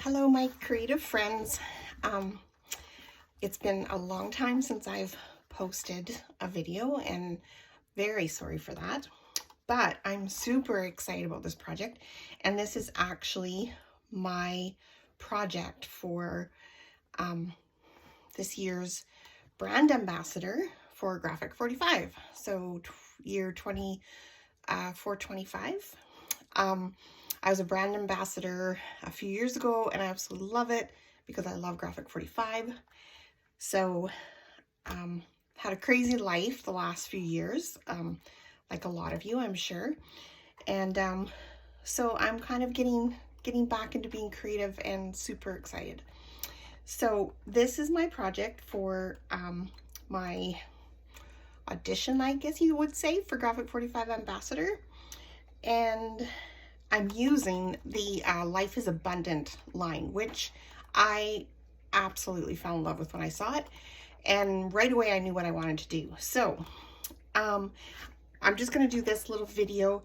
Hello, my creative friends. It's been a long time since I've posted a video, and very sorry for that. But I'm super excited about this project, and this is actually my project for this year's brand ambassador for Graphic 45. So year 24-25. I was a brand ambassador a few years ago, and I absolutely love it because I love Graphic 45. So, had a crazy life the last few years, like a lot of you, I'm sure. And so I'm kind of getting back into being creative and super excited. So this is my project for my audition, I guess you would say, for Graphic 45 Ambassador. And I'm using the Life is Abundant line, which I absolutely fell in love with when I saw it. And right away I knew what I wanted to do. So I'm just going to do this little video.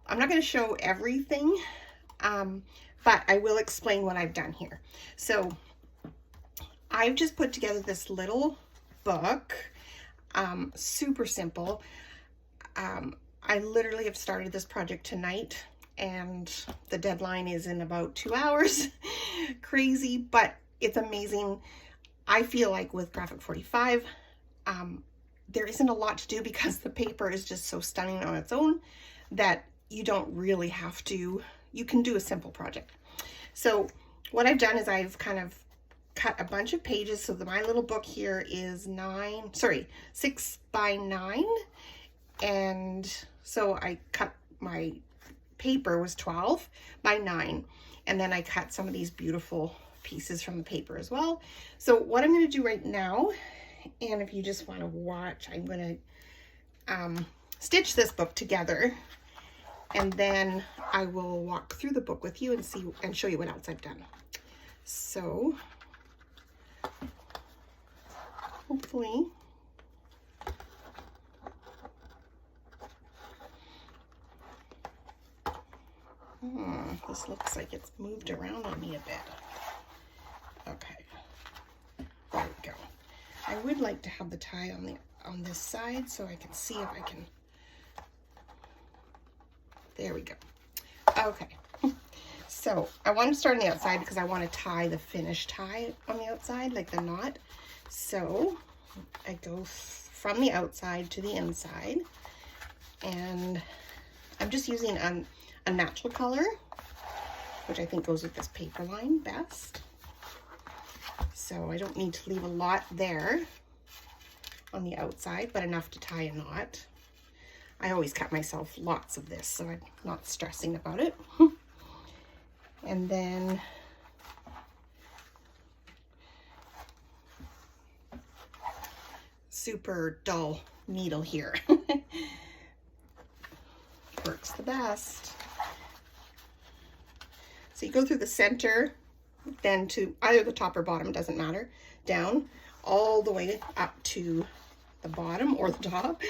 I'm not going to show everything, but I will explain what I've done here. So I've just put together this little book, super simple. I literally have started this project tonight, and the deadline is in about 2 hours. Crazy, but it's amazing. I feel like with Graphic 45, there isn't a lot to do because the paper is just so stunning on its own that you don't really have to, you can do a simple project. So what I've done is I've kind of cut a bunch of pages. So my little book here is 6 by 9. And so I cut, my paper was 12 by 9. And then I cut some of these beautiful pieces from the paper as well. So what I'm going to do right now, and if you just want to watch, I'm going to stitch this book together, and then I will walk through the book with you and see and show you what else I've done. So hopefully this looks like it's moved around on me a bit. Okay, there we go. I would like to have the tie on this side so I can see if I can. There we go. Okay, so I want to start on the outside because I want to tie the finished tie on the outside, like the knot. So I go from the outside to the inside, and I'm just using a natural color, which I think goes with this paper line best. So I don't need to leave a lot there on the outside, but enough to tie a knot. I always cut myself lots of this, so I'm not stressing about it. And then super dull needle here. Works the best. So you go through the center, then to either the top or bottom, doesn't matter, down all the way up to the bottom or the top,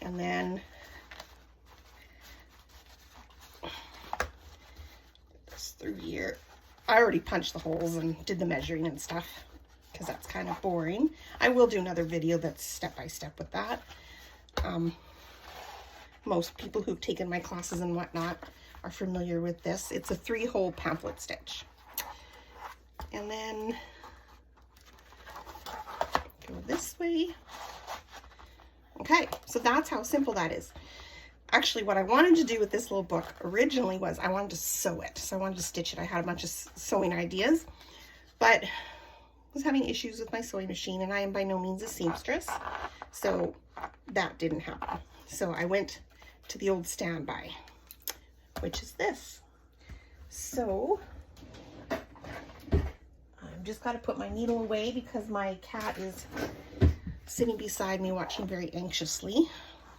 and then this through here. I already punched the holes and did the measuring and stuff because that's kind of boring. I will do another video that's step-by-step with that. Most people who've taken my classes and whatnot are familiar with this. It's a 3-hole pamphlet stitch. And then go this way. Okay, so that's how simple that is. Actually, what I wanted to do with this little book originally was I wanted to sew it. So I wanted to stitch it. I had a bunch of sewing ideas, but I was having issues with my sewing machine, and I am by no means a seamstress. So that didn't happen. So I went to the old standby, which is this. So I've just got to put my needle away because my cat is sitting beside me watching very anxiously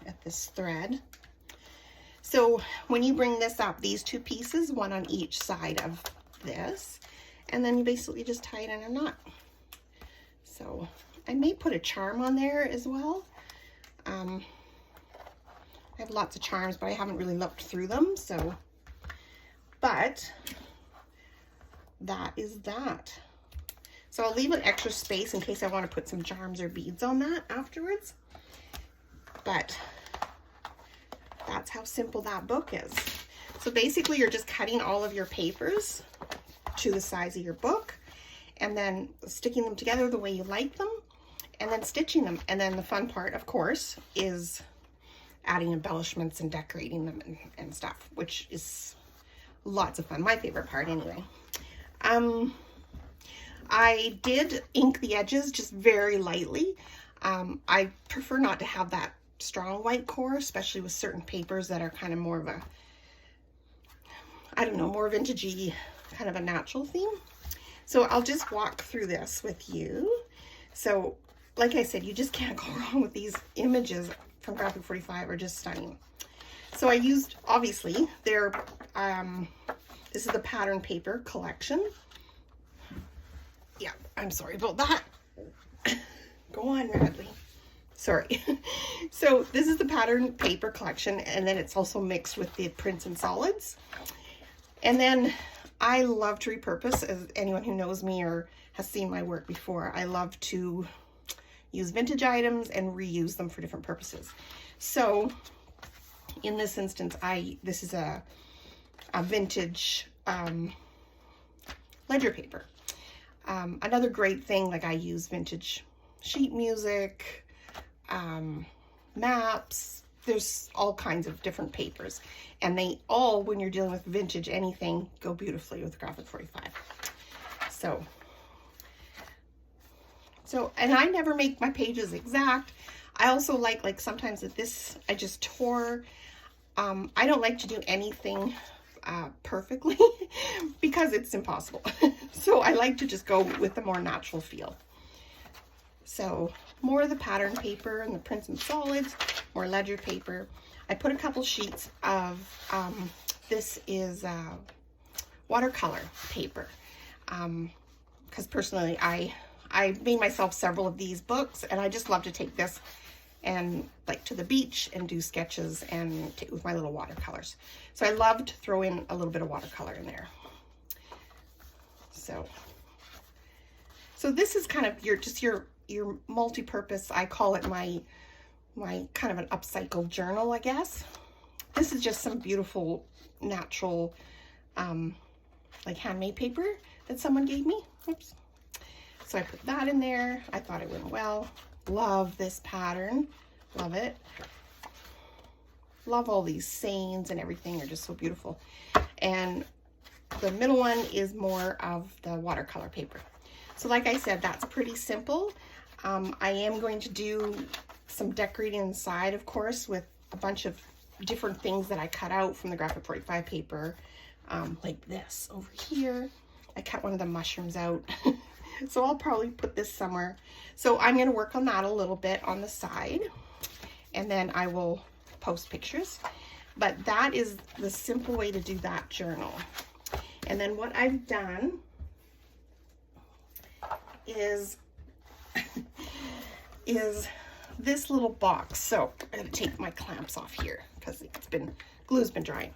at this thread. So when you bring this up, these two pieces, one on each side of this, and then you basically just tie it in a knot. So I may put a charm on there as well. I have lots of charms, but I haven't really looked through them. So, but that is that. So I'll leave an extra space in case I want to put some charms or beads on that afterwards. But that's how simple that book is. So basically you're just cutting all of your papers to the size of your book and then sticking them together the way you like them and then stitching them. And then the fun part, of course, is adding embellishments and decorating them and stuff, which is lots of fun. My favorite part anyway. I did ink the edges just very lightly. I prefer not to have that strong white core, especially with certain papers that are kind of more of a, I don't know, more vintagey, kind of a natural theme. So I'll just walk through this with you. So like I said, you just can't go wrong with these images from Graphic 45, are just stunning. So I used, obviously, their, this is the pattern paper collection. Yeah, I'm sorry about that. Go on, Radley. Sorry. So this is the pattern paper collection, and then it's also mixed with the prints and solids. And then I love to repurpose, as anyone who knows me or has seen my work before, I love to use vintage items and reuse them for different purposes. So in this instance, this is a vintage ledger paper. Another great thing, like I use vintage sheet music, maps, there's all kinds of different papers, and they all, when you're dealing with vintage anything, go beautifully with Graphic 45. So, and I never make my pages exact. I also like sometimes with this, I just tore. I don't like to do anything perfectly because it's impossible. So I like to just go with the more natural feel. So more of the pattern paper and the prints and solids, more ledger paper. I put a couple sheets of, this is watercolor paper. Because personally, I made myself several of these books, and I just love to take this and like to the beach and do sketches and take with my little watercolors. So I love to throw in a little bit of watercolor in there. So this is kind of your multi-purpose. I call it my kind of an upcycled journal, I guess. This is just some beautiful natural like handmade paper that someone gave me. Oops. So I put that in there. I thought it went well. Love this pattern. Love it. Love all these sayings and everything. They're just so beautiful. And the middle one is more of the watercolor paper. So like I said, that's pretty simple. I am going to do some decorating inside, of course, with a bunch of different things that I cut out from the Graphic 45 paper. Like this over here. I cut one of the mushrooms out. So I'll probably put this somewhere. So I'm going to work on that a little bit on the side, and then I will post pictures. But that is the simple way to do that journal. And then what I've done is this little box. So I'm going to take my clamps off here because glue's been drying.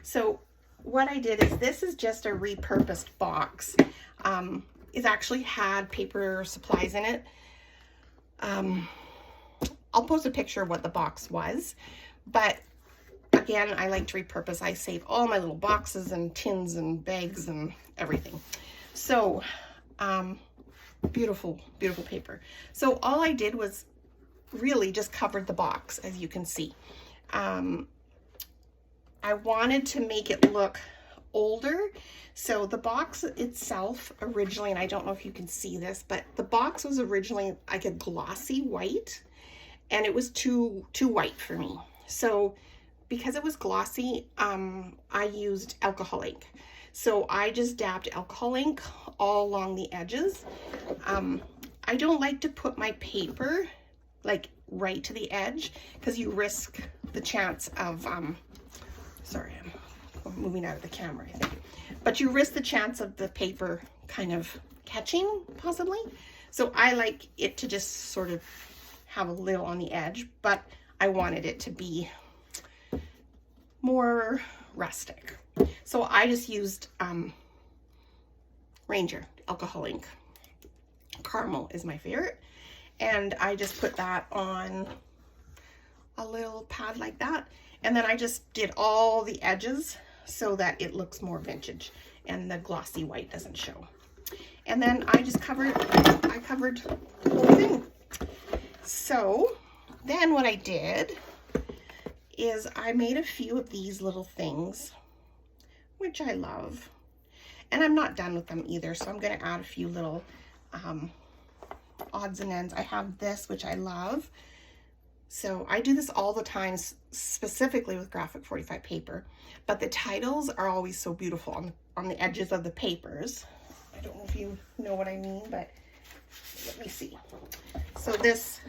So what I did is, this is just a repurposed box. It actually had paper supplies in it. I'll post a picture of what the box was, but again, I like to repurpose. I save all my little boxes and tins and bags and everything. So, beautiful, beautiful paper. So all I did was really just covered the box, as you can see. I wanted to make it look older. So the box itself originally, and I don't know if you can see this, but the box was originally like a glossy white, and it was too white for me. So because it was glossy, I used alcohol ink. So I just dabbed alcohol ink all along the edges. I don't like to put my paper like right to the edge because you risk the chance of, sorry, I'm moving out of the camera, I think. But you risk the chance of the paper kind of catching, possibly. So I like it to just sort of have a little on the edge, but I wanted it to be more rustic. So I just used Ranger alcohol ink. Caramel is my favorite. And I just put that on a little pad like that. And then I just did all the edges so that it looks more vintage and the glossy white doesn't show. And then I just covered the whole thing. So then what I did is I made a few of these little things, which I love. And I'm not done with them either, so I'm going to add a few little odds and ends. I have this, which I love. So I do this all the time, specifically with Graphic 45 paper, but the titles are always so beautiful on the edges of the papers. I don't know if you know what I mean, but let me see. So this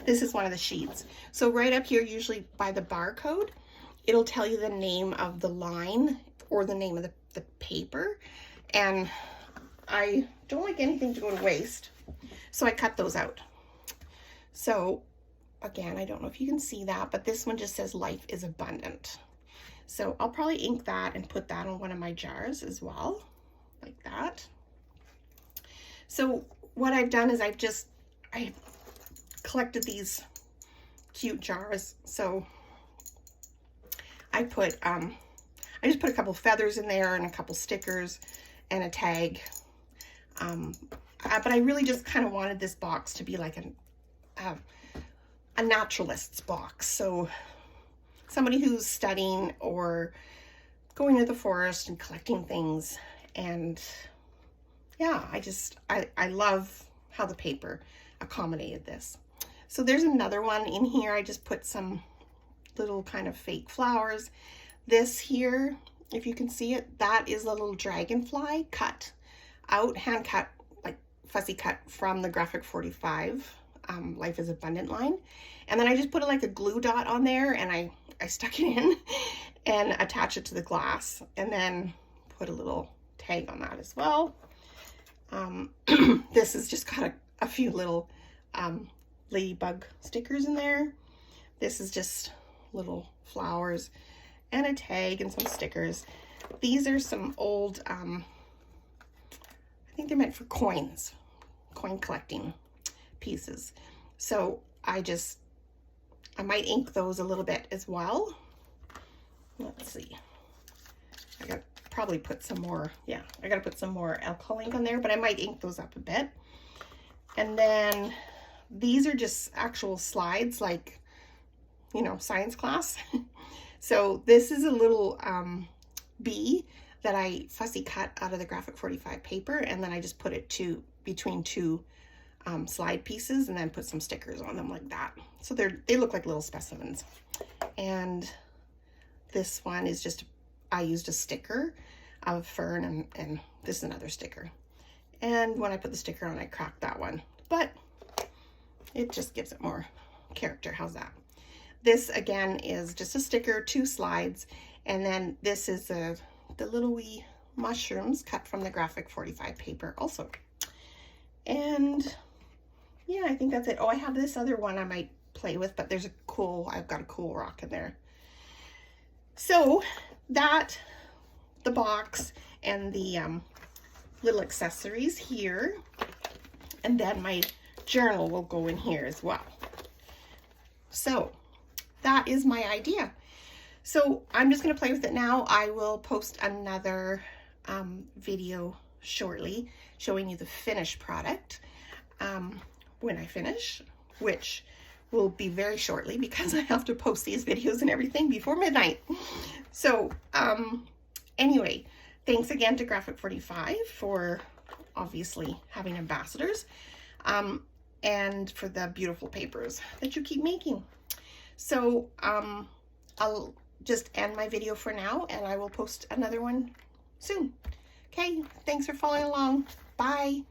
is one of the sheets. So right up here, usually by the barcode, it'll tell you the name of the line or the name of the paper. And I don't like anything to go to waste, so I cut those out. So again, I don't know if you can see that, but this one just says life is abundant. So I'll probably ink that and put that on one of my jars as well, like that. So what I've done is I collected these cute jars. So I just put a couple feathers in there and a couple stickers and a tag. But I really just kind of wanted this box to be like a naturalist's box. So somebody who's studying or going to the forest and collecting things. And yeah, I love how the paper accommodated this. So there's another one in here. I just put some little kind of fake flowers. This here, if you can see it, that is a little dragonfly cut out, hand cut, like fussy cut from the Graphic 45 Life is Abundant line. And then I just put like a glue dot on there, and I stuck it in and attach it to the glass, and then put a little tag on that as well. This has just got a few little ladybug stickers in there. This is just little flowers and a tag and some stickers. These are some old, I think they're meant for coins, coin collecting pieces. So I might ink those a little bit as well. Let's see. I got probably put some more, yeah, I got to put some more alcohol ink on there, but I might ink those up a bit. And then these are just actual slides, like, you know, science class. So this is a little bee that I fussy cut out of the Graphic 45 paper, and then I just put it between two slide pieces and then put some stickers on them like that. So they look like little specimens. And this one is just, I used a sticker of fern, and this is another sticker. And when I put the sticker on, I cracked that one, but it just gives it more character. How's that? This again is just a sticker, 2 slides, and then this is the little wee mushrooms cut from the Graphic 45 paper also. And yeah, I think that's it. Oh, I have this other one I might play with, but there's I've got a cool rock in there. So the box and the little accessories here, and then my journal will go in here as well. So that is my idea. So I'm just going to play with it now. I will post another video shortly showing you the finished product when I finish, which will be very shortly because I have to post these videos and everything before midnight. So anyway, thanks again to Graphic 45 for obviously having ambassadors, and for the beautiful papers that you keep making. So I'll just end my video for now, and I will post another one soon. Okay, thanks for following along. Bye.